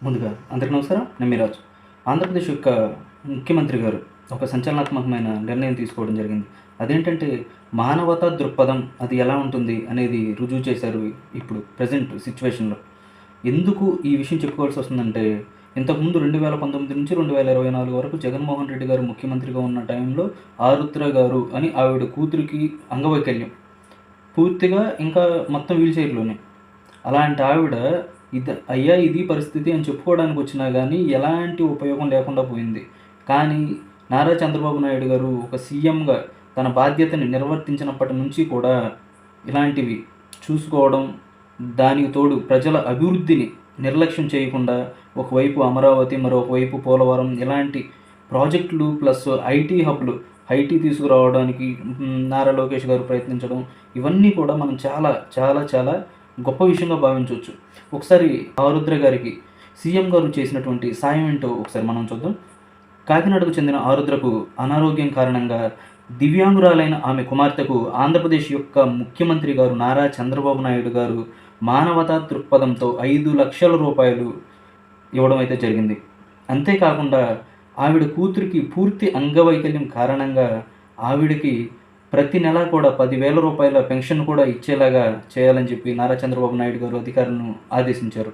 ముందుగా అందరికీ నమస్కారం. నేను మీరాజు. ఆంధ్రప్రదేశ్ యొక్క ముఖ్యమంత్రి గారు ఒక సంచలనాత్మకమైన నిర్ణయం తీసుకోవడం జరిగింది. అదేంటంటే మానవతా దృక్పథం అది ఎలా ఉంటుంది అనేది రుజువు చేశారు ఇప్పుడు ప్రెజెంట్ సిట్యుయేషన్‌లో. ఎందుకు ఈ విషయం చెప్పుకోవాల్సి వస్తుందంటే, ఇంతకుముందు 2019 నుంచి 2024 వరకు జగన్మోహన్ రెడ్డి గారు ముఖ్యమంత్రిగా ఉన్న టైంలో ఆరుద్ర గారు అని ఆవిడ కూతురికి అంగవైకల్యం. పూర్తిగా ఇంకా మొత్తం వీల్ చైర్‌లోనే. అలాంటి ఆవిడ అయ్యా ఇది పరిస్థితి అని చెప్పుకోవడానికొచ్చినా గానీ, ఎలాంటి ఉపయోగం లేకుండా పోయింది. కానీ, నారా చంద్రబాబు నాయుడు గారు ఒక సీఎంగా తన బాధ్యతని నిర్వర్తించినప్పటి నుంచి కూడా ఇలాంటివి చూసుకోవడం, దానికి తోడు ప్రజల అభివృద్ధిని నిర్లక్ష్యం చేయకుండా ఒకవైపు అమరావతి, మరొకవైపు పోలవరం ఇలాంటి ప్రాజెక్టులు ప్లస్ ఐటీ హబ్‌లు, ఐటీ తీసుకురావడానికి నారా లోకేష్ గారు ప్రయత్నించడం, ఇవన్నీ కూడా మనం చాలా, చాలా, చాలా గొప్ప విషయంగా భావించొచ్చు. ఒకసారి ఆరుద్ర గారికి సీఎం గారు చేసినటువంటి సాయం ఏంటో ఒకసారి మనం చూద్దాం. కాకినాడకు చెందిన ఆరుద్రకు అనారోగ్యం కారణంగా దివ్యాంగురాలైన ఆమె కుమార్తెకు ఆంధ్రప్రదేశ్ యొక్క ముఖ్యమంత్రి గారు నారా చంద్రబాబు నాయుడు గారు మానవతా దృక్పథంతో రూ. 5,00,000 ఇవ్వడం అయితే జరిగింది. అంతేకాకుండా ఆవిడ కూతురికి పూర్తి అంగవైకల్యం కారణంగా ఆవిడకి ప్రతి నెల కూడా రూ. 10,000 పెన్షన్ కూడా ఇచ్చేలాగా చేయాలని చెప్పి నారా చంద్రబాబు నాయుడు గారు అధికారులను ఆదేశించారు.